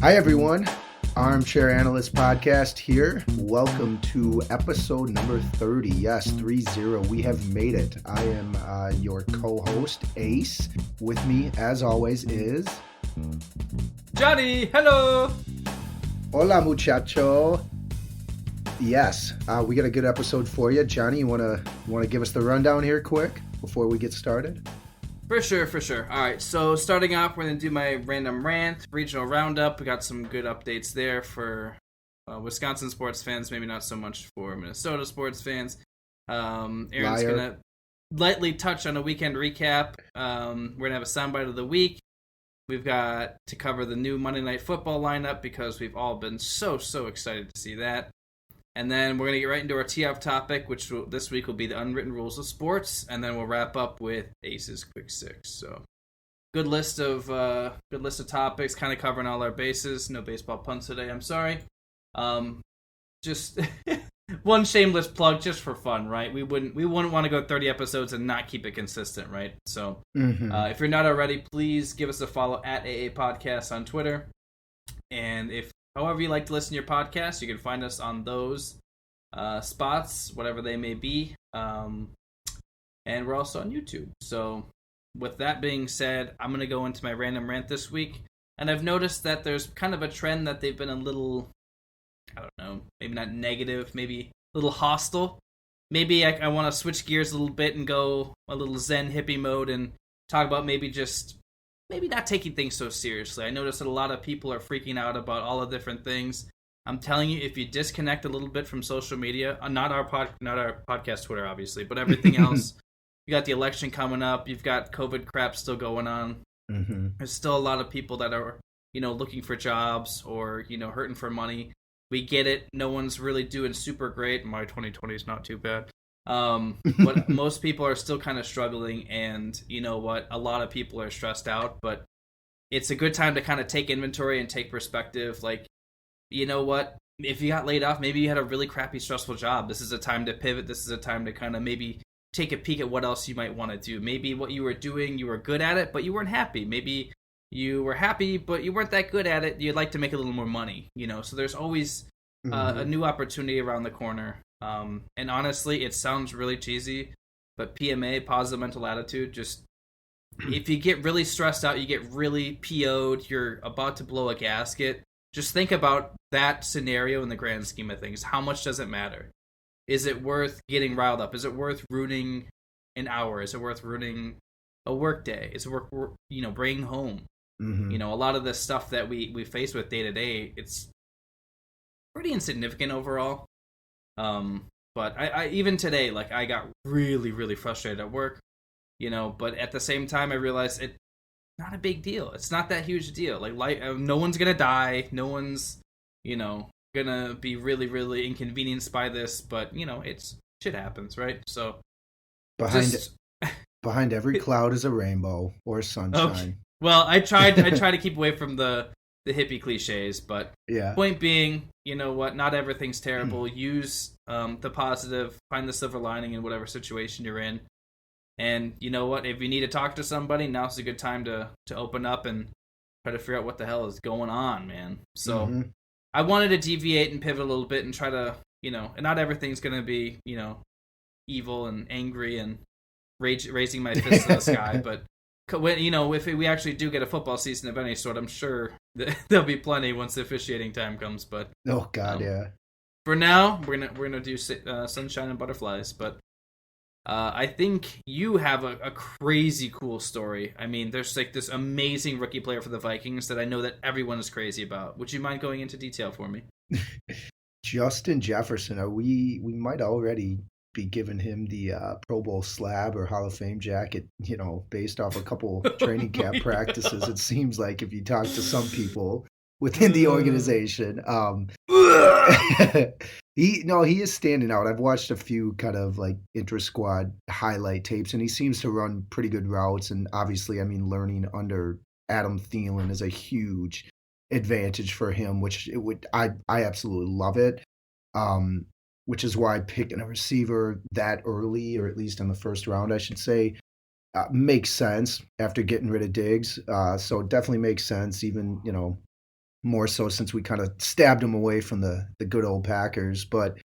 Hi, everyone. Armchair Analysts podcast here. Welcome to episode number 30. Yes, 30. We have made it. I am your co-host, Ace. With me, as always, is... Johnny, hello! Hola, muchacho. Yes, we got a good episode for you. Johnny, you want to give us the rundown here quick before we get started? For sure. All right, so starting off, we're going to do my random rant, regional roundup. We got some good updates there for Wisconsin sports fans, maybe not so much for Minnesota sports fans. Aaron's going to lightly touch on a weekend recap. We're going to have a soundbite of the week. We've got to cover the new Monday Night Football lineup because we've all been so excited to see that. And then we're going to get right into our tee-off topic, which this week will be the unwritten rules of sports, and then we'll wrap up with Ace's Quick Six. So, good list of topics, kind of covering all our bases. No baseball puns today, I'm sorry. Just one shameless plug, just for fun, right? We wouldn't want to go 30 episodes and not keep it consistent, right? So, if you're not already, please give us a follow at AA Podcast on Twitter, and however you like to listen to your podcast, you can find us on those spots, whatever they may be. And we're also on YouTube. So with that being said, I'm going to go into my random rant this week. And I've noticed that there's kind of a trend that they've been a little, I don't know, maybe not negative, maybe a little hostile. Maybe I want to switch gears a little bit and go a little Zen hippie mode and talk about maybe not taking things so seriously. I noticed that a lot of people are freaking out about all the different things. I'm telling you, if you disconnect a little bit from social media, not our podcast Twitter, obviously, but everything else, you got the election coming up, you've got COVID crap still going on. Mm-hmm. There's still a lot of people that are, looking for jobs or, hurting for money. We get it. No one's really doing super great. My 2020 is not too bad. But most people are still kind of struggling, and you know what, a lot of people are stressed out, but it's a good time to kind of take inventory and take perspective. Like, you know what, if you got laid off, maybe you had a really crappy, stressful job. This is a time to pivot. This is a time to kind of maybe take a peek at what else you might want to do. Maybe what you were doing, you were good at it, but you weren't happy. Maybe you were happy, but you weren't that good at it. You'd like to make a little more money, so there's always a new opportunity around the corner. And honestly, it sounds really cheesy, but PMA, positive mental attitude, just if you get really stressed out, you get really PO'd, you're about to blow a gasket, just think about that scenario in the grand scheme of things. How much does it matter? Is it worth getting riled up? Is it worth ruining an hour? Is it worth ruining a work day? Is it worth, bringing home? Mm-hmm. A lot of the stuff that we face with day to day, it's pretty insignificant overall. But I even today, like, I got really frustrated at work, but at the same time, I realized it's not a big deal. It's not that huge a deal. Like, no one's gonna die. No one's, gonna be really inconvenienced by this, but, it's shit happens, right? So behind every cloud is a rainbow or sunshine. Okay. Well, I try to keep away from the hippie cliches, but point being, you know what, not everything's terrible. Use the positive, find the silver lining in whatever situation you're in. And you know what, if you need to talk to somebody, now's a good time to open up and try to figure out what the hell is going on, man. So I wanted to deviate and pivot a little bit and try to, and not everything's going to be, evil and angry and raising my fist to the sky, but when, if we actually do get a football season of any sort, I'm sure there'll be plenty once the officiating time comes. But oh god, yeah. For now, we're gonna do sunshine and butterflies. But I think you have a crazy cool story. I mean, there's like this amazing rookie player for the Vikings that I know that everyone is crazy about. Would you mind going into detail for me? Justin Jefferson. We might already be giving him the Pro Bowl slab or Hall of Fame jacket, based off a couple training camp practices. It seems like if you talk to some people within the organization, he is standing out. I've watched a few kind of like intra-squad highlight tapes, and he seems to run pretty good routes. And obviously, I mean, learning under Adam Thielen is a huge advantage for him, I absolutely love it. Which is why picking a receiver that early, or at least in the first round, I should say, makes sense after getting rid of Diggs. So it definitely makes sense, even, more so since we kind of stabbed them away from the good old Packers. But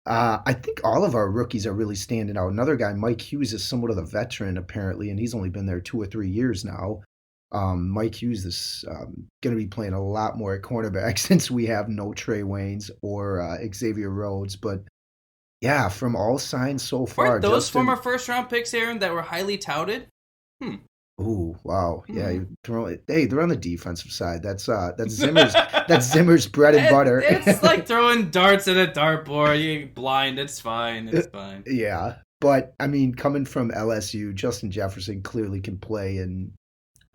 I think all of our rookies are really standing out. Another guy, Mike Hughes, is somewhat of a veteran apparently, and he's only been there 2 or 3 years now. Mike Hughes is going to be playing a lot more at cornerback since we have no Trey Waynes or Xavier Rhodes. But yeah, from all signs so far, weren't those former first round picks, Aaron, that were highly touted? Ooh, wow. Yeah, they're on the defensive side. That's Zimmer's bread and butter. It's like throwing darts at a dartboard. You're blind. It's fine. It's fine. Yeah. But I mean, coming from LSU, Justin Jefferson clearly can play in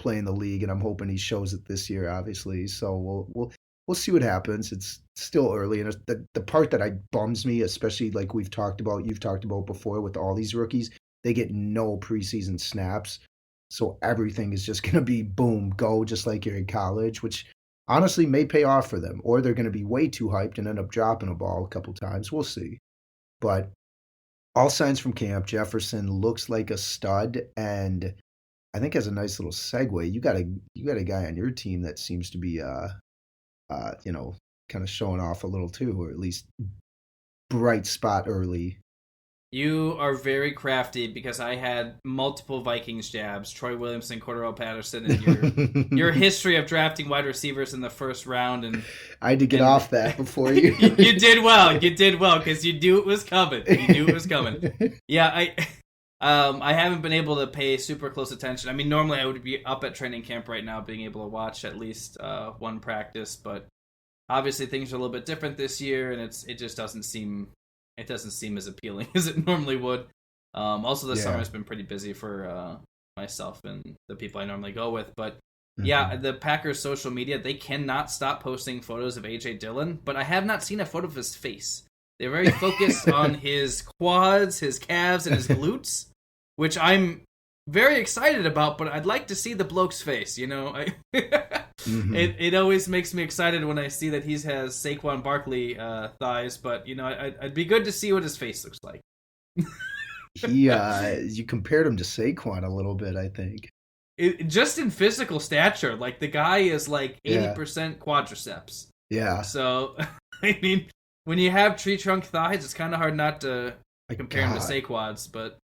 the league, and I'm hoping he shows it this year, obviously. So we'll see what happens. It's still early, and the part that bums me, especially like you've talked about before with all these rookies, they get no preseason snaps. So everything is just going to be boom, go, just like you're in college, which honestly may pay off for them. Or they're going to be way too hyped and end up dropping a ball a couple times. We'll see. But all signs from camp, Jefferson looks like a stud. And I think as a nice little segue, you got a guy on your team that seems to be, kind of showing off a little too, or at least bright spot early. You are very crafty because I had multiple Vikings jabs, Troy Williamson, Cordero Patterson, and your history of drafting wide receivers in the first round. And I had to get off that before you. You did well. You did well because you knew it was coming. Yeah, I haven't been able to pay super close attention. I mean, normally I would be up at training camp right now, being able to watch at least one practice, but obviously things are a little bit different this year, and it just doesn't seem. It doesn't seem as appealing as it normally would. Also, this summer has been pretty busy for myself and the people I normally go with. But yeah, the Packers' social media, they cannot stop posting photos of A.J. Dillon, but I have not seen a photo of his face. They're very focused on his quads, his calves, and his glutes, which I'm very excited about, but I'd like to see the bloke's face, you know? It always makes me excited when I see that he has Saquon Barkley thighs, but, you know, I'd be good to see what his face looks like. You compared him to Saquon a little bit, I think. Just in physical stature, like, the guy is like 80% quadriceps. Yeah. So, I mean, when you have tree trunk thighs, it's kind of hard not to compare him to Saquon's, but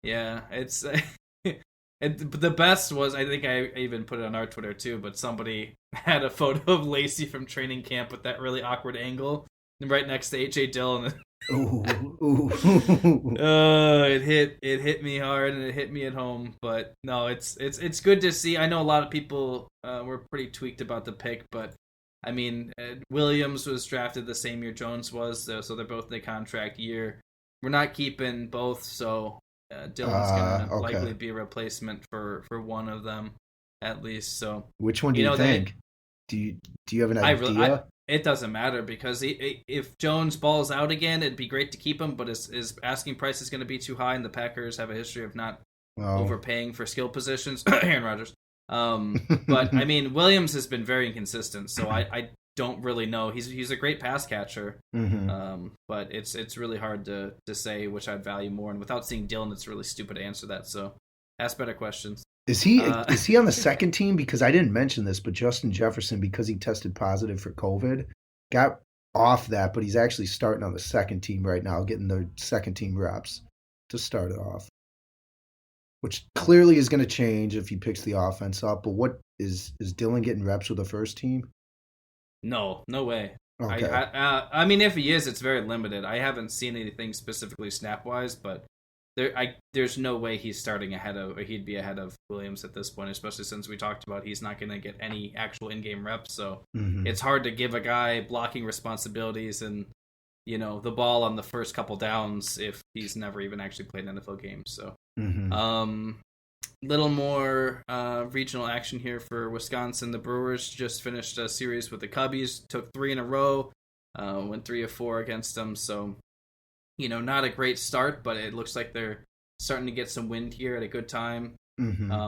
yeah, it's... the best was, I think I even put it on our Twitter too, but somebody had a photo of Lacey from training camp with that really awkward angle right next to A.J. Dillon. Ooh. It hit me hard, and it hit me at home. But no, it's good to see. I know a lot of people were pretty tweaked about the pick, but I mean, Williams was drafted the same year Jones was, so they're both in the contract year. We're not keeping both, so Dillon's going to likely be a replacement for one of them, at least. So which one do you think? Do you have an idea? It doesn't matter because if Jones balls out again, it'd be great to keep him, but his asking price is going to be too high, and the Packers have a history of not overpaying for skill positions. Aaron Rodgers. But I mean, Williams has been very inconsistent, so I don't really know. He's a great pass catcher, but it's really hard to say which I'd value more. And without seeing Dillon, it's really stupid to answer that. So ask better questions. Is he on the second team? Because I didn't mention this, but Justin Jefferson, because he tested positive for COVID, got off that, but he's actually starting on the second team right now, getting the second team reps to start it off, which clearly is going to change if he picks the offense up. But what is Dillon getting reps with the first team? No way. Okay. I mean, if he is, it's very limited. I haven't seen anything specifically snap-wise, but there's no way he's starting ahead of, or he'd be ahead of Williams at this point, especially since we talked about he's not going to get any actual in-game reps. So it's hard to give a guy blocking responsibilities and, you know, the ball on the first couple downs if he's never even actually played an NFL game. So, little more regional action here for Wisconsin. The Brewers just finished a series with the Cubbies, took 3 in a row, went 3 of 4 against them. So, you know, not a great start, but it looks like they're starting to get some wind here at a good time.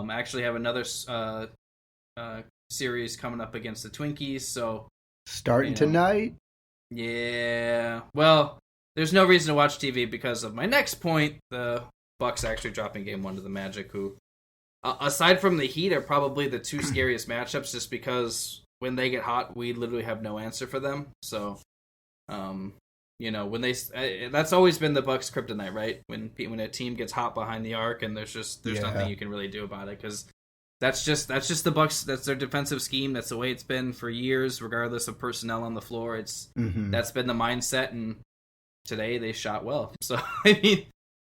Actually have another series coming up against the Twinkies. So starting tonight? Yeah. Well, there's no reason to watch TV because of my next point. The Bucks actually dropping Game 1 to the Magic, who, aside from the Heat, are probably the two scariest matchups just because when they get hot, we literally have no answer for them. So, when that's always been the Bucks' kryptonite, right? When a team gets hot behind the arc, and there's nothing you can really do about it, because that's just the Bucks. That's their defensive scheme. That's the way it's been for years, regardless of personnel on the floor. That's been the mindset, and today they shot well. So I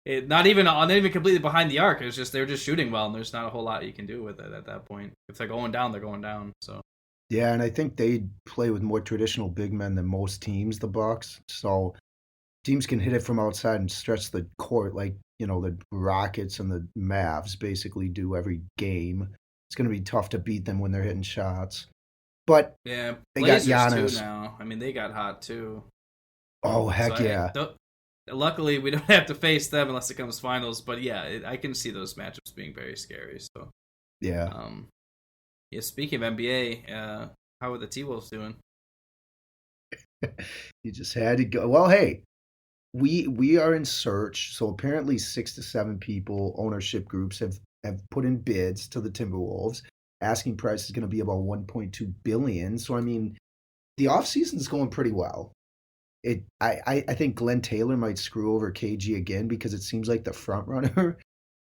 mean, not even completely behind the arc. It's just they're just shooting well, and there's not a whole lot you can do with it at that point. If they're going down, they're going down. So. Yeah, and I think they play with more traditional big men than most teams, the Bucks. So teams can hit it from outside and stretch the court like, the Rockets and the Mavs basically do every game. It's going to be tough to beat them when they're hitting shots. But yeah, they Blazers got Giannis too now. I mean, they got hot too. Oh, heck yeah. Luckily, we don't have to face them unless it comes finals. But yeah, I can see those matchups being very scary. So yeah. Yeah, speaking of NBA, how are the T-Wolves doing? You just had to go. Well, hey, we are in search. So apparently 6 to 7 people, ownership groups have put in bids to the Timberwolves. Asking price is going to be about $1.2 billion. So I mean, the offseason is going pretty well. I think Glenn Taylor might screw over KG again, because it seems like the front runner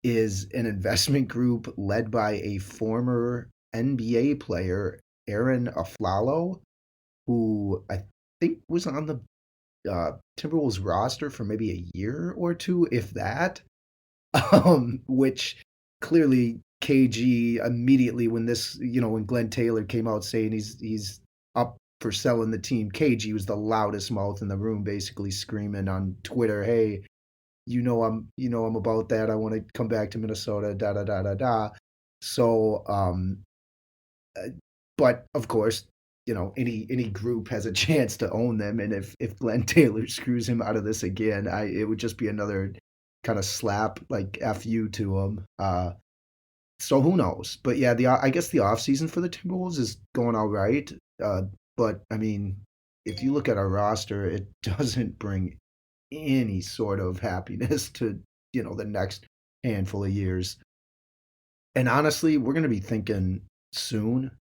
is an investment group led by a former NBA player, Aaron Aflalo, who I think was on the Timberwolves roster for maybe a year or two, if that. Which clearly KG immediately, when when Glenn Taylor came out saying he's up for selling the team, KG was the loudest mouth in the room, basically screaming on Twitter, "Hey, I'm about that. I want to come back to Minnesota, da da da da da." So, but of course, any group has a chance to own them, and if Glenn Taylor screws him out of this again, it would just be another kind of slap, like F you to him. So who knows? But yeah, I guess the offseason for the Timberwolves is going all right. But I mean, if you look at our roster, it doesn't bring any sort of happiness to the next handful of years. And honestly, we're going to be thinking soon,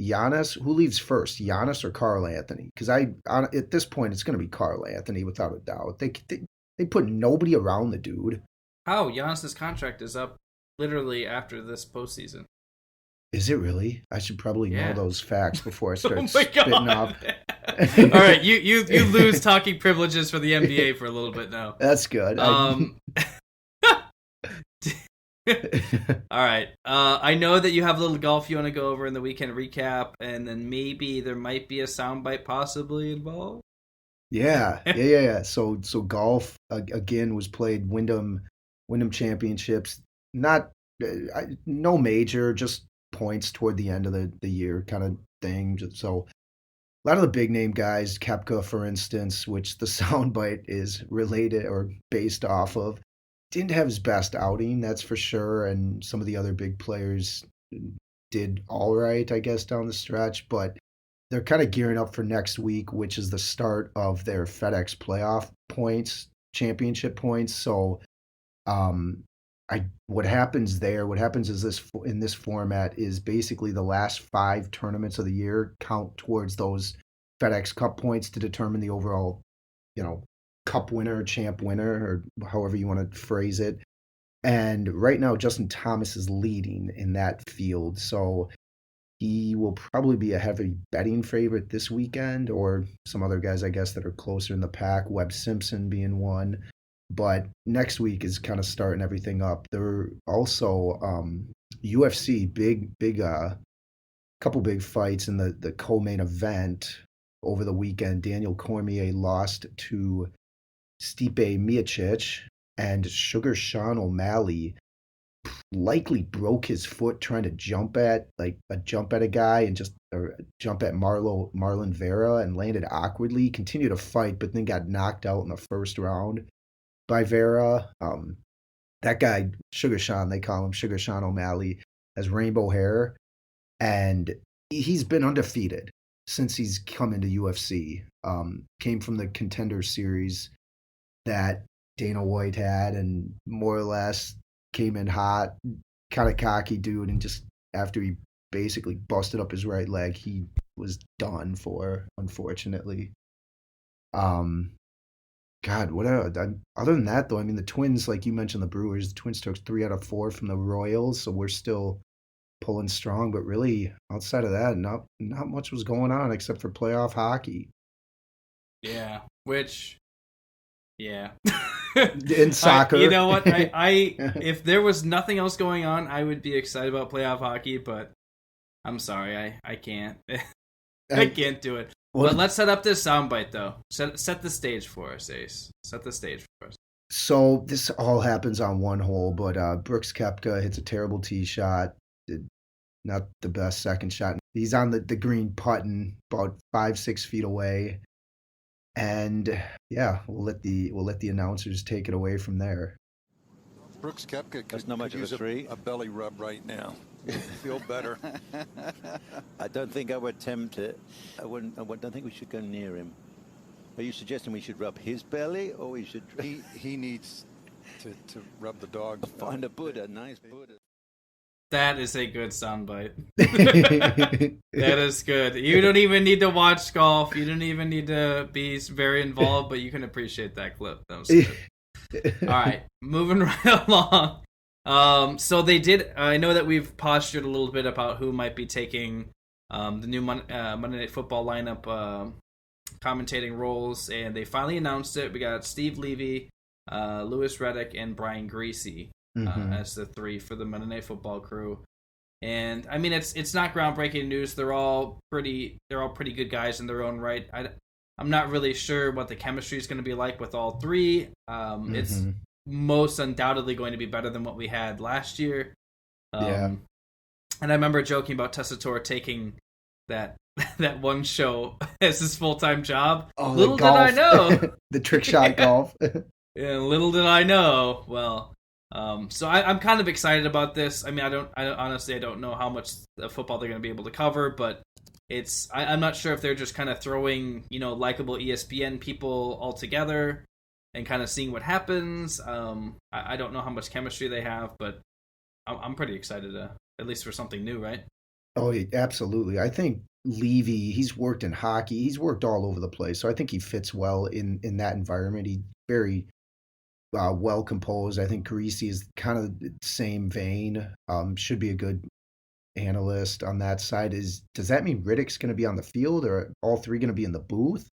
Giannis, who leaves first, Giannis or Karl Anthony? Because at this point, it's going to be Karl Anthony without a doubt. They put nobody around the dude. How? Giannis's contract is up literally after this postseason. Is it really? I should probably know those facts before I start spitting off. All right, you lose talking privileges for the NBA for a little bit now. That's good. All right. I know that you have a little golf you want to go over in the weekend recap, and then maybe there might be a soundbite possibly involved. Yeah. So golf again was played. Wyndham Championships. Not no major, just points toward the end of the year kind of thing. So a lot of the big name guys, Koepka, for instance, which the soundbite is related or based off of, didn't have his best outing, that's for sure. And some of the other big players did all right, I guess, down the stretch. But they're kind of gearing up for next week, which is the start of their FedEx playoff championship points. So what happens is in this format is basically the last 5 tournaments of the year count towards those FedEx Cup points to determine the overall, cup winner, champ winner, or however you want to phrase it. And right now, Justin Thomas is leading in that field. So he will probably be a heavy betting favorite this weekend, or some other guys, I guess, that are closer in the pack, Webb Simpson being one. But next week is kind of starting everything up. There are also UFC, couple big fights in the co-main event over the weekend. Daniel Cormier lost to Stipe Miocic, and Sugar Sean O'Malley likely broke his foot trying to jump at a guy and jump at Marlon Vera, and landed awkwardly. Continued to fight, but then got knocked out in the first round by Vera. That guy, Sugar Sean, they call him Sugar Sean O'Malley, has rainbow hair, and he's been undefeated since he's come into UFC. Came from the Contender Series that Dana White had, and more or less came in hot, kind of cocky dude, and just after he basically busted up his right leg. He was done for, unfortunately. Um, God, what other than that though? I mean, the Twins, like you mentioned, the Brewers. The Twins took 3 out of 4 from the Royals, so we're still pulling strong. But really, outside of that, not much was going on except for playoff hockey. Yeah, which, yeah. In soccer. You know what? I if there was nothing else going on, I would be excited about playoff hockey, but I'm sorry, I can't. I can't do it. But let's set up this soundbite, though. Set the stage for us, Ace. Set the stage for us. So this all happens on one hole, but Brooks Koepka hits a terrible tee shot. Not the best second shot. He's on the green putting about 5-6 feet away. And yeah, we'll let the announcers take it away from there. Brooks Koepka That's not much of a three. A belly rub right now. Feel better. I don't think I would attempt it. I don't think we should go near him. Are you suggesting we should rub his belly, or we should? He needs to rub the dog. Find a Buddha, nice Buddha. That is a good soundbite. That is good. You don't even need to watch golf. You don't even need to be very involved, but you can appreciate that clip. That was good. All right, moving right along. So they did. I know that we've postured a little bit about who might be taking the new Monday Night Football lineup commentating roles, and they finally announced it. We got Steve Levy, Louis Riddick, and Brian Greasy as the 3 for the Monday Night Football crew. And I mean, it's not groundbreaking news. They're all pretty good guys in their own right. I'm not really sure what the chemistry is going to be like with all 3. It's most undoubtedly going to be better than what we had last year. And I remember joking about Tessitore taking that one show as his full-time job. Oh, little did I know. The trick shot golf. Yeah, little did I know. Well, so I'm kind of excited about this. I mean, I honestly don't know how much football they're going to be able to cover, but I'm not sure if they're just kind of throwing, likable ESPN people all together and kind of seeing what happens. I don't know how much chemistry they have, but I'm pretty excited at least for something new, right? Oh, absolutely. I think Levy, he's worked in hockey. He's worked all over the place. So I think he fits well in that environment. He's very well composed. I think Greasy is kind of the same vein. Should be a good analyst on that side. Does that mean Riddick's going to be on the field, or are all 3 going to be in the booth?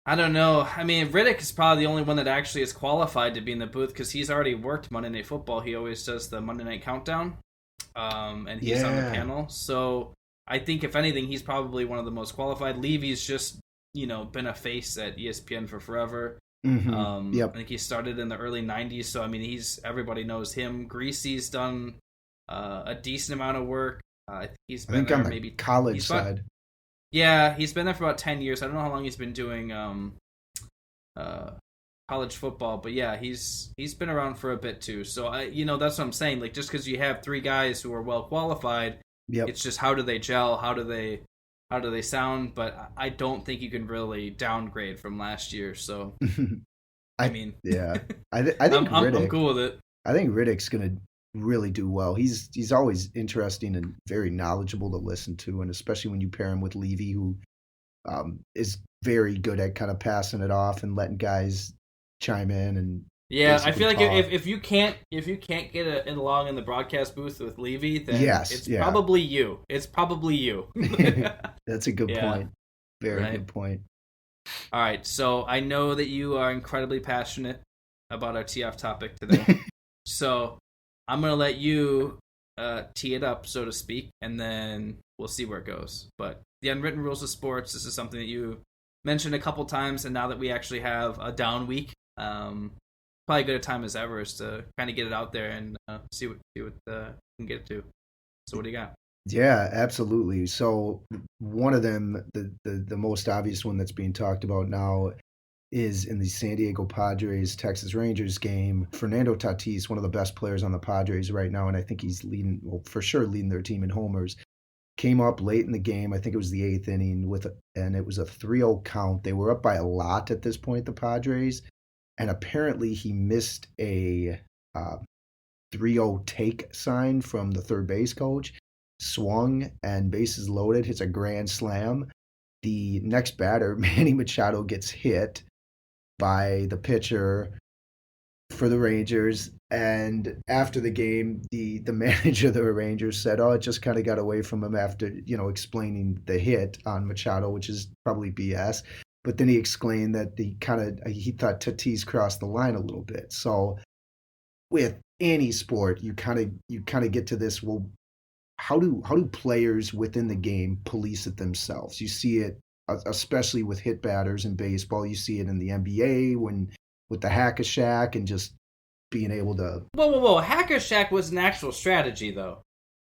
I don't know. I mean, Riddick is probably the only one that actually is qualified to be in the booth because he's already worked Monday Night Football. He always does the Monday Night Countdown, and he's on the panel. So I think, if anything, he's probably one of the most qualified. Levy's just, been a face at ESPN for forever. I think he started in the early 90s, so I mean, everybody knows him. Greasy's done a decent amount of work. He's been there on the maybe college side. Yeah, he's been there for about 10 years. I don't know how long he's been doing college football, but yeah, he's been around for a bit too. So that's what I'm saying. Like, just because you have 3 guys who are well qualified, it's just how do they gel? How do they sound? But I don't think you can really downgrade from last year. So I mean, yeah, I think I'm cool with it. I think Riddick's gonna really do well. He's always interesting and very knowledgeable to listen to, and especially when you pair him with Levy, who is very good at kind of passing it off and letting guys chime in. And yeah, I feel like if you can't get it along in the broadcast booth with Levy, then it's probably you. It's probably you. That's a good point. Very good point. All right, so I know that you are incredibly passionate about our tee off topic today. So I'm going to let you tee it up, so to speak, and then we'll see where it goes. But the unwritten rules of sports, this is something that you mentioned a couple times, and now that we actually have a down week, probably as good a time as ever is to kind of get it out there and see what we can get to. So what do you got? Yeah, absolutely. So one of them, the most obvious one that's being talked about now, is in the San Diego Padres Texas Rangers game. Fernando Tatis, one of the best players on the Padres right now, and I think he's for sure leading their team in homers, came up late in the game. I think it was the 8th inning and it was a 3-0 count. They were up by a lot at this point, the Padres, and apparently he missed a 3-0 take sign from the third base coach. swung and bases loaded, hits a grand slam. The next batter, Manny Machado, gets hit by the pitcher for the Rangers. And after the game, the manager of the Rangers said, "Oh, it just kind of got away from him after, explaining the hit on Machado, which is probably BS." But then he explained that he thought Tatis crossed the line a little bit. So with any sport, you kind of get to this. Well, how do players within the game police it themselves? You see it, especially with hit batters in baseball. You see it in the NBA with the hack a Shaq and just being able to. Whoa! Hack a Shaq was an actual strategy, though.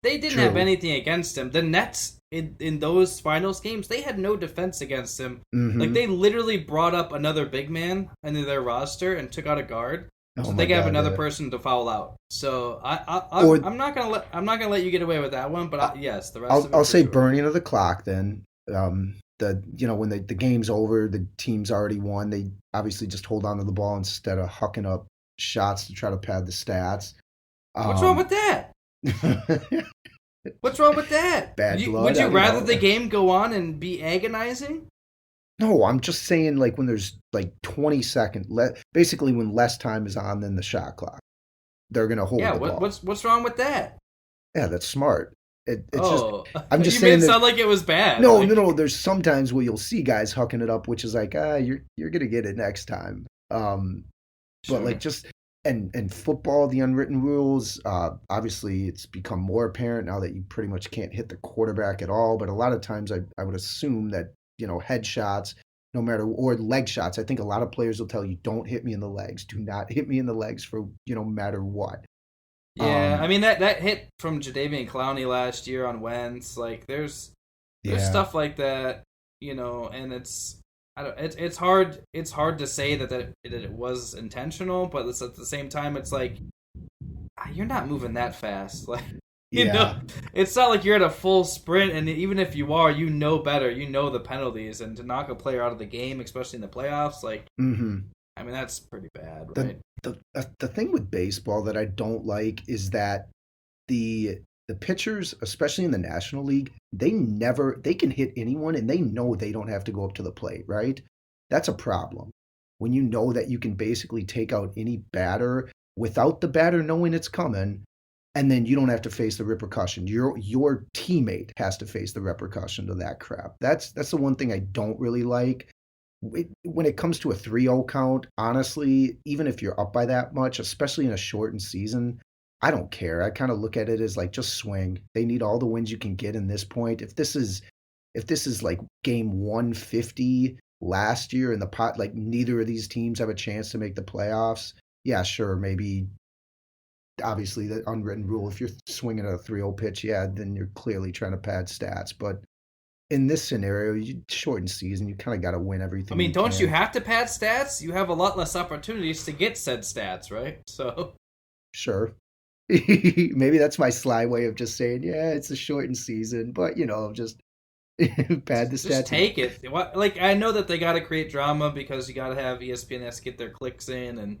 They didn't have anything against him. The Nets in those finals games, they had no defense against him. Mm-hmm. Like they literally brought up another big man into their roster and took out a guard. So Oh they my have God, another yeah. person to foul out. So I'm not gonna let you get away with that one. But yes, the rest. of it I'll for say sure. burning of the clock. Then when the game's over, the team's already won. They obviously just hold on to the ball instead of hucking up shots to try to pad the stats. What's wrong with that? What's wrong with that? Bad blood, Would I you don't rather know. the game go on and be agonizing? No, I'm just saying, like, when there's like 20 seconds, basically when less time is on than the shot clock, they're gonna hold Yeah, the ball. what's wrong with that? Yeah, that's smart. It's Oh, I'm just you saying made it that- sound like it was bad. no, Like, no. There's sometimes where you'll see guys hucking it up, which is like, you're gonna get it next time. But like just and football, the unwritten rules. Obviously, it's become more apparent now that you pretty much can't hit the quarterback at all. But a lot of times, I would assume that headshots, no matter, or leg shots. I think a lot of players will tell you, "Don't hit me in the legs. Do not hit me in the legs for matter what." Yeah, I mean that hit from Jadeveon Clowney last year on Wentz. Like there's stuff like that, and it's hard to say that it was intentional, but it's at the same time it's like you're not moving that fast. Like it's not like you're at a full sprint, and even if you are, better, the penalties, and to knock a player out of the game, especially in the playoffs, like I mean that's pretty bad, right? The thing with baseball that I don't like is that the pitchers, especially in the National League, they can hit anyone and they know they don't have to go up to the plate, right? That's a problem. When you know that you can basically take out any batter without the batter knowing it's coming, and then you don't have to face the repercussion. Your teammate has to face the repercussion of that crap. That's the one thing I don't really like. When it comes to a 3-0 count, honestly, even if you're up by that much, especially in a shortened season, I don't care. I kind of look at it as like, just swing. They need all the wins you can get in this point. If this is like game 150 last year in the pot, like neither of these teams have a chance to make the playoffs. Yeah, sure, maybe. Obviously, the unwritten rule, if you're swinging at a 3-0 pitch, yeah, then you're clearly trying to pad stats. But in this scenario, you shorten season, you kind of got to win everything. I mean, don't can. you have to pad stats? You have a lot less opportunities to get said stats, right? So Sure. Maybe that's my sly way of just saying, yeah, it's a shortened season, but just pad the stats. just take it. Like I know that they got to create drama because you got to have ESPN has to get their clicks in, and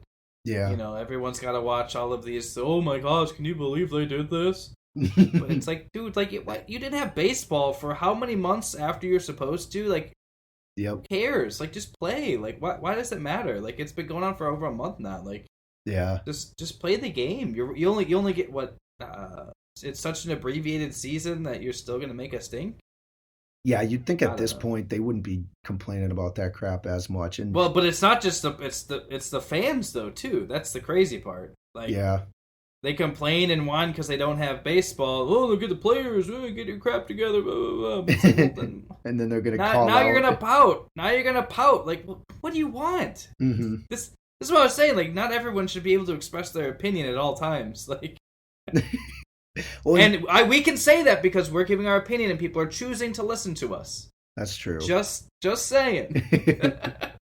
everyone's got to watch all of these. Oh my gosh, can you believe they did this? But it's like, dude, like you didn't have baseball for how many months after you're supposed to? Like, who cares? Like, just play. Like, why does it matter? Like, it's been going on for over a month now. Like, just play the game. You only get what? It's such an abbreviated season that you're still gonna make a stink. Yeah, you'd think at this point they wouldn't be complaining about that crap as much. And but it's not just it's the fans though too. That's the crazy part. Like, they complain and whine because they don't have baseball. Oh, look at the players. Oh, get your crap together. Blah, blah, blah. Like, well, and then they're going to call now out. you're going to pout. Now you're going to pout. Like, what do you want? Mm-hmm. This is what I was saying. Like, not everyone should be able to express their opinion at all times. Like, we can say that because we're giving our opinion and people are choosing to listen to us. That's true. Just saying.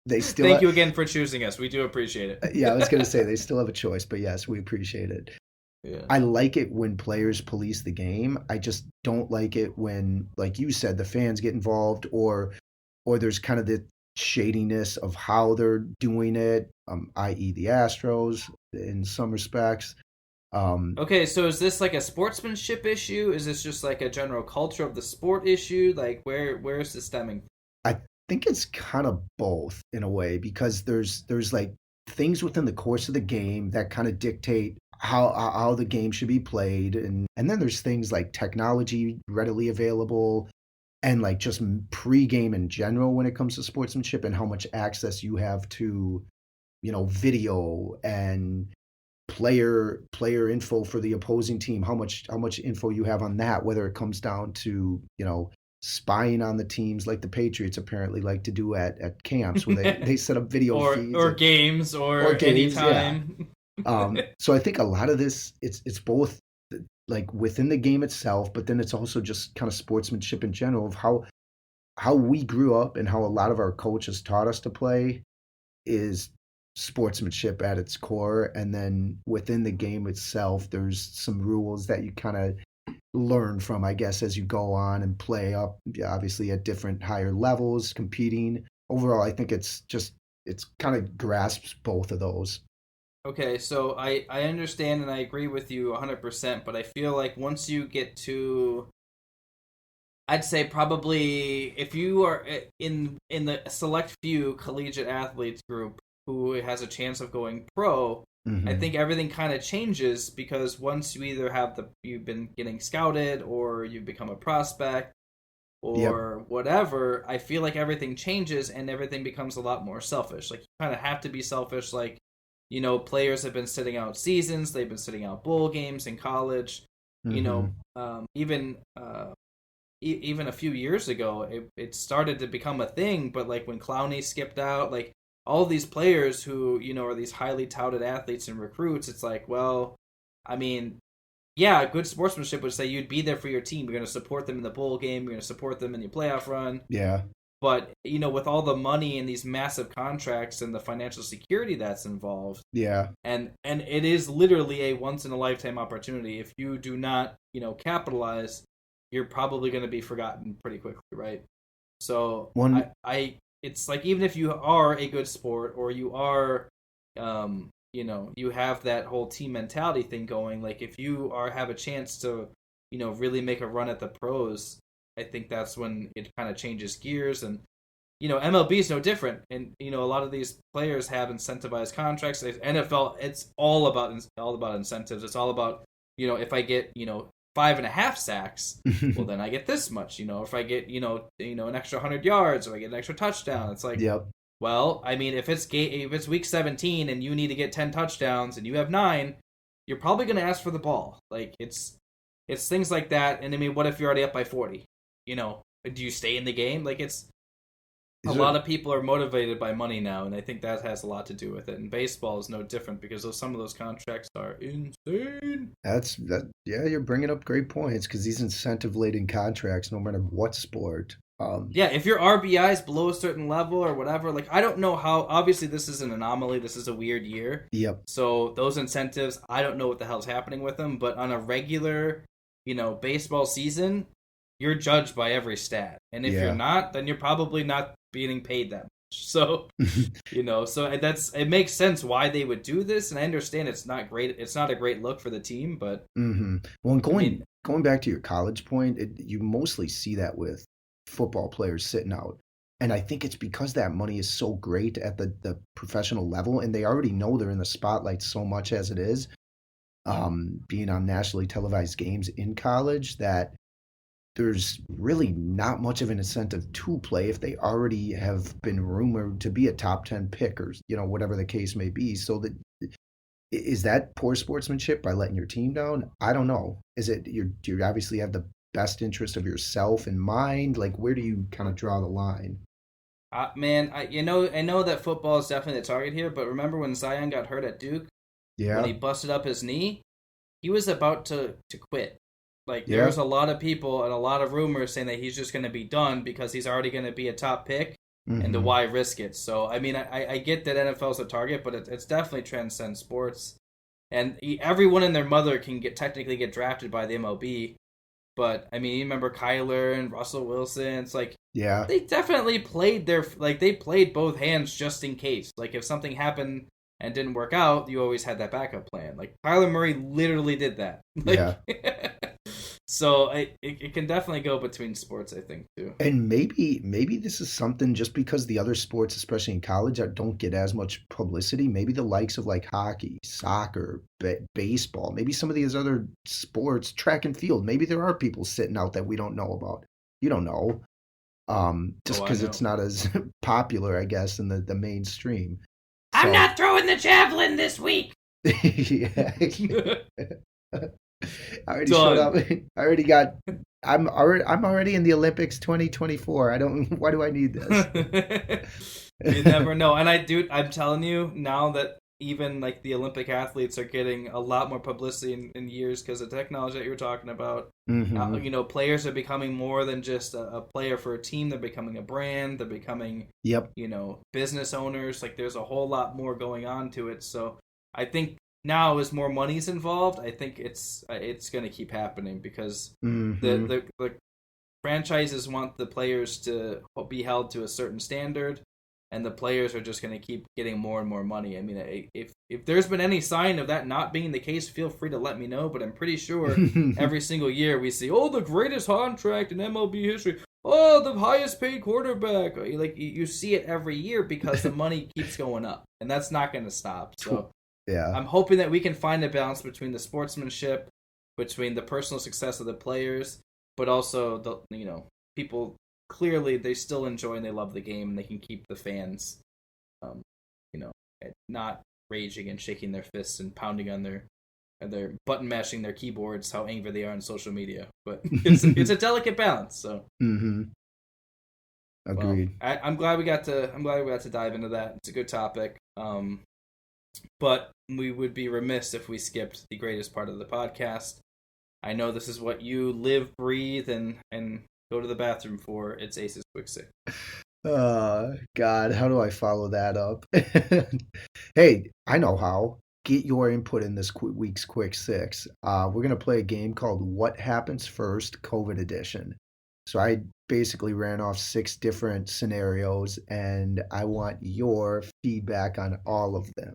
They still Thank you again for choosing us. We do appreciate it. Yeah, I was going to say they still have a choice, but yes, we appreciate it. Yeah. I like it when players police the game. I just don't like it when, like you said, the fans get involved or there's kind of the shadiness of how they're doing it, i.e. the Astros in some respects. Okay, so is this like a sportsmanship issue? Is this just like a general culture of the sport issue? Like where is this stemming? I think it's kind of both in a way because there's like things within the course of the game that kind of dictate how the game should be played, and then there's things like technology readily available and like just pre-game in general when it comes to sportsmanship and how much access you have to video and player info for the opposing team, how much info you have on that, whether it comes down to spying on the teams like the Patriots apparently like to do at camps where they set up video feeds or games or games, anytime. So I think a lot of this it's both like within the game itself, but then it's also just kind of sportsmanship in general of how we grew up and how a lot of our coaches taught us to play is sportsmanship at its core. And then within the game itself, there's some rules that you kind of learn from, I guess, as you go on and play up, obviously at different higher levels, competing. Overall, I think it's kind of grasps both of those. Okay, so I understand and I agree with you 100%, but I feel like once you get to, I'd say probably if you are in the select few collegiate athletes group who has a chance of going pro, I think everything kind of changes because once you either you've been getting scouted or you've become a prospect or whatever, I feel like everything changes and everything becomes a lot more selfish. Like you kind of have to be selfish. Like, players have been sitting out seasons, they've been sitting out bowl games in college. Even a few years ago, it started to become a thing. But like when Clowney skipped out, like all these players who are these highly touted athletes and recruits, it's like, well, I mean, yeah, good sportsmanship would say you'd be there for your team. You're going to support them in the bowl game. You're going to support them in your playoff run. Yeah. But, with all the money and these massive contracts and the financial security that's involved. Yeah. And it is literally a once-in-a-lifetime opportunity. If you do not, capitalize, you're probably going to be forgotten pretty quickly, right? So it's like even if you are a good sport or you are, you have that whole team mentality thing going, like if you have a chance to, really make a run at the pros, I think that's when it kind of changes gears. And MLB is no different, and a lot of these players have incentivized contracts. NFL, it's all about incentives. It's all about if I get 5.5 sacks, well then I get this much. If I get an extra 100 yards or I get an extra touchdown, it's like, well, I mean, if it's week 17 and you need to get 10 touchdowns and you have 9, you're probably going to ask for the ball. Like it's things like that. And I mean, what if you're already up by 40? Do you stay in the game? Like a lot of people are motivated by money now, and I think that has a lot to do with it. And baseball is no different because some of those contracts are insane. Yeah, you're bringing up great points because these incentive-laden contracts, no matter what sport. If your RBI is below a certain level or whatever, like I don't know how. Obviously, this is an anomaly. This is a weird year. Yep. So those incentives, I don't know what the hell's happening with them. But on a regular, baseball season, you're judged by every stat, and if you're not, then you're probably not being paid that much. So, so it makes sense why they would do this, and I understand it's not great. It's not a great look for the team, but well, going back to your college point, you mostly see that with football players sitting out, and I think it's because that money is so great at the professional level, and they already know they're in the spotlight so much as it is, being on nationally televised games in college that there's really not much of an incentive to play if they already have been rumored to be a top 10 pick or, whatever the case may be. So is that poor sportsmanship by letting your team down? I don't know. Is it, you obviously have the best interest of yourself in mind? Like, where do you kind of draw the line? Man, I know that football is definitely the target here, but remember when Zion got hurt at Duke? Yeah. When he busted up his knee? He was about to quit. Like, there's a lot of people and a lot of rumors saying that he's just going to be done because he's already going to be a top pick, and to why risk it? So, I mean, I get that NFL's a target, but it's definitely transcends sports. And everyone and their mother can technically get drafted by the MLB. But, I mean, you remember Kyler and Russell Wilson. It's like, they definitely played they played both hands just in case. Like, if something happened and didn't work out, you always had that backup plan. Like Kyler Murray literally did that. Like, Yeah. So it can definitely go between sports, I think, too. And maybe this is something just because the other sports, especially in college, don't get as much publicity. Maybe the likes of like hockey, soccer, baseball, maybe some of these other sports, track and field. Maybe there are people sitting out that we don't know about. You don't know, just Oh, I because know. it's not as popular, I guess, in the mainstream. I'm So, not throwing the javelin this week. yeah. I already Done. showed up. I already got. I'm already in the Olympics 2024. I don't. Why do I need this? You never know. And I'm telling you now that even like the Olympic athletes are getting a lot more publicity in years because of technology that you were talking about. Mhm. Players are becoming more than just a player for a team. They're becoming a brand. They're becoming, Yep. business owners. Like there's a whole lot more going on to it. So I think now as more money's involved, I think it's going to keep happening because Mhm. the franchises want the players to be held to a certain standard, and the players are just going to keep getting more and more money. I mean, if there's been any sign of that not being the case, feel free to let me know. But I'm pretty sure every single year we see, the greatest contract in MLB history. Oh, the highest paid quarterback. Like you see it every year because the money keeps going up, and that's not going to stop. So Yeah. I'm hoping that we can find a balance between the sportsmanship, between the personal success of the players, but also the people clearly they still enjoy and they love the game and they can keep the fans, um, not raging and shaking their fists and pounding on their button mashing their keyboards how angry they are on social media. But it's a delicate balance. So Mhm. Agreed. I'm glad we got to dive into that. It's a good topic. But we would be remiss if we skipped the greatest part of the podcast. I know this is what you live, breathe, and go to the bathroom for. It's Ace's Quick Six. God, how do I follow that up? Hey, I know how. Get your input in this week's Quick Six. We're gonna play a game called What Happens First, COVID Edition. So I basically ran off 6 different scenarios, and I want your feedback on all of them.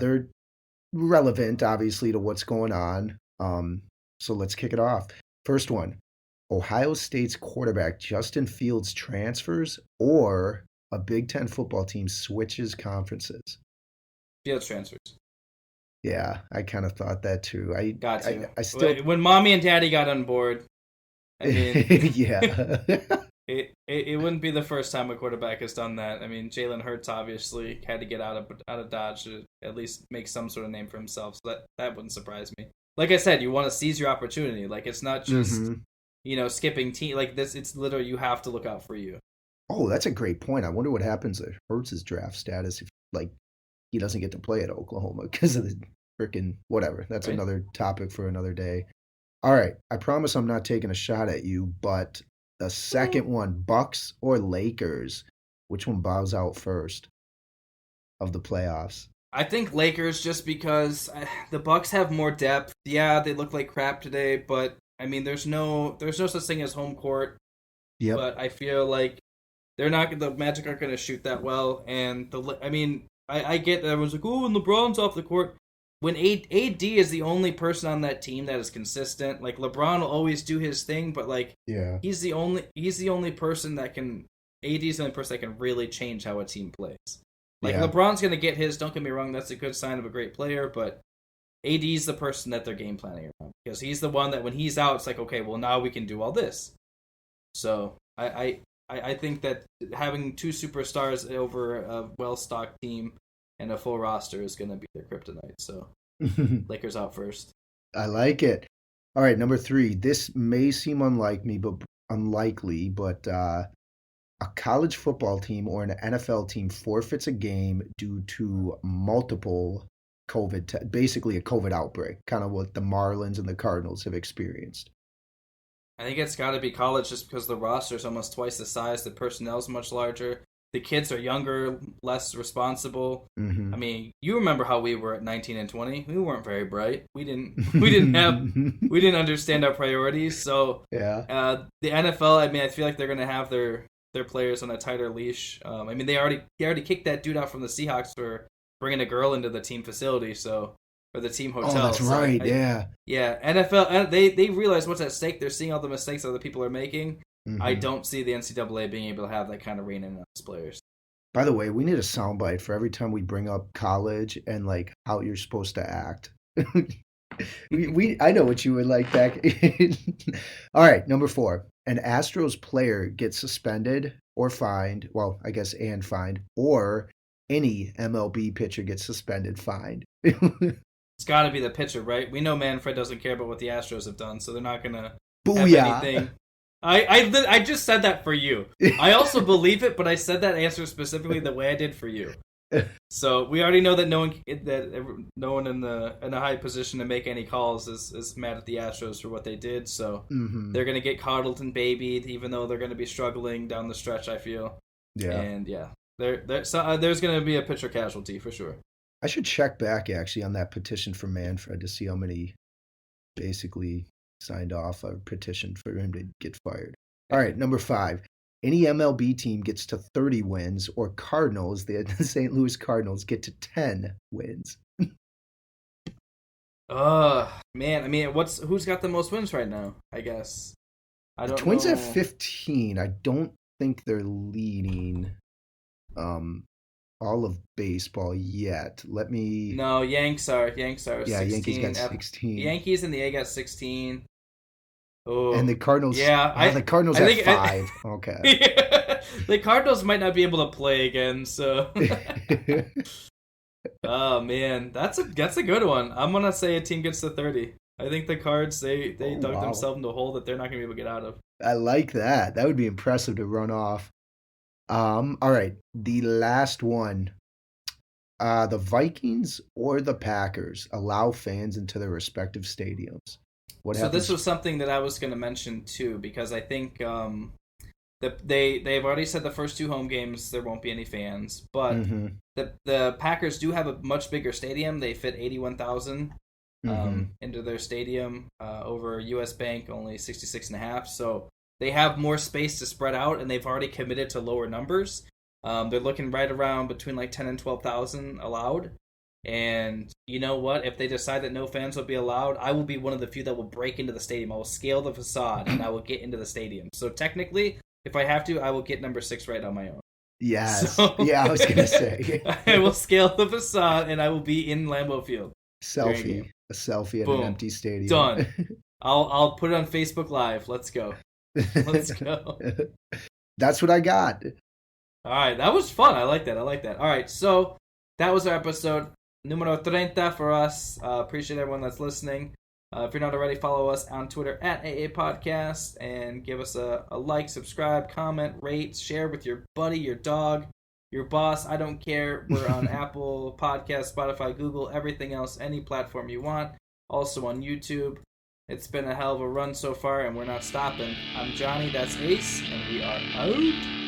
They're relevant, obviously, to what's going on. So let's kick it off. First one. Ohio State's quarterback Justin Fields transfers or a Big Ten football team switches conferences. Fields transfers. Yeah, I kind of thought that too. Got to. I still, When mommy and daddy got on board, I mean, yeah. it wouldn't be the first time a quarterback has done that. I mean, Jalen Hurts obviously had to get out of Dodge to at least make some sort of name for himself. So that wouldn't surprise me. Like I said, you want to seize your opportunity. Like it's not just skipping team like this. It's literally you have to look out for you. Oh, that's a great point. I wonder what happens to Hurts' draft status if he doesn't get to play at Oklahoma because of the freaking whatever. That's Right. another topic for another day. All right, I promise I'm not taking a shot at you, but the second one, Bucks or Lakers, which one bows out first of the playoffs? I think Lakers just because the Bucks have more depth. Yeah, they look like crap today, but I mean, there's no such thing as home court. Yep. But I feel like the Magic aren't going to shoot that well, and I get that everyone's like, oh, and LeBron's off the court. When AD is the only person on that team that is consistent, like LeBron will always do his thing, but like Yeah. he's the only person that can. AD's the only person that can really change how a team plays. Like Yeah. LeBron's gonna get his. Don't get me wrong, that's a good sign of a great player, but AD's the person that they're game planning around because he's the one that when he's out, it's like okay, well now we can do all this. So I think that having 2 superstars over a well-stocked team and a full roster is going to be their kryptonite. So Lakers out first. I like it. All right, number 3. This may seem unlikely, but a college football team or an NFL team forfeits a game due to multiple basically a COVID outbreak, kind of what the Marlins and the Cardinals have experienced. I think it's got to be college just because the roster is almost twice the size, the personnel is much larger, the kids are younger, less responsible. Mm-hmm. I mean, you remember how we were at 19 and 20? We weren't very bright. We didn't understand our priorities. So yeah, the NFL. I mean, I feel like they're going to have their players on a tighter leash. I mean, they already kicked that dude out from the Seahawks for bringing a girl into the team facility, or the team hotel. Oh, that's right. Yeah. NFL, they realize what's at stake. They're seeing all the mistakes other people are making. Mm-hmm. I don't see the NCAA being able to have that kind of rein in on its players. By the way, we need a soundbite for every time we bring up college and like how you're supposed to act. I know what you would like back. All right, number 4. An Astros player gets suspended or fined. Well, I guess and fined, or any MLB pitcher gets suspended, fined. It's got to be the pitcher, right? We know Manfred doesn't care about what the Astros have done, so they're not gonna have anything. I just said that for you. I also believe it, but I said that answer specifically the way I did for you. So we already know that no one in a high position to make any calls is mad at the Astros for what they did. So they're gonna get coddled and babied, even though they're gonna be struggling down the stretch. I feel. Yeah. And there's gonna be a pitcher casualty for sure. I should check back actually on that petition for Manfred to see how many basically signed off a petition for him to get fired. All right, number 5. Any MLB team gets to 30 wins, or Cardinals, the St. Louis Cardinals, get to 10 wins. Man, I mean, who's got the most wins right now? I guess I don't know. Twins have 15. I don't think they're leading all of baseball yet. No, Yanks are. Yeah, 16. Yankees got 16. Yankees and the A got 16. Oh, and the Cardinals. Yeah, the Cardinals have 5. Okay. Yeah, the Cardinals might not be able to play again. So. Oh man, that's a good one. I'm gonna say a team gets to 30. I think the Cards they dug themselves into a hole that they're not gonna be able to get out of. I like that. That would be impressive to run off. All right, the last one. The Vikings or the Packers allow fans into their respective stadiums. What happens? This was something that I was going to mention too, because I think they've already said the first 2 home games there won't be any fans, but the Packers do have a much bigger stadium. They fit 81,000 into their stadium over US Bank, only 66.5. So they have more space to spread out, and they've already committed to lower numbers. They're looking right around between like 10 and 12,000 allowed. And you know what? If they decide that no fans will be allowed, I will be one of the few that will break into the stadium. I will scale the facade and I will get into the stadium. So technically, if I have to, I will get number 6 right on my own. Yes. Yeah, I was going to say. I will scale the facade and I will be in Lambeau Field. A selfie at an empty stadium. Done. I'll put it on Facebook Live. Let's go. Let's go. That's what I got. All right, that was fun. I like that. All right, so that was our episode. Numero 30 for us. Appreciate everyone that's listening. If you're not already, follow us on Twitter at AA Podcast and give us a like, subscribe, comment, rate, share with your buddy, your dog, your boss. I don't care. We're on Apple Podcasts, Spotify, Google, everything else, any platform you want. Also on YouTube. It's been a hell of a run so far, and we're not stopping. I'm Johnny, that's Ace, and we are out.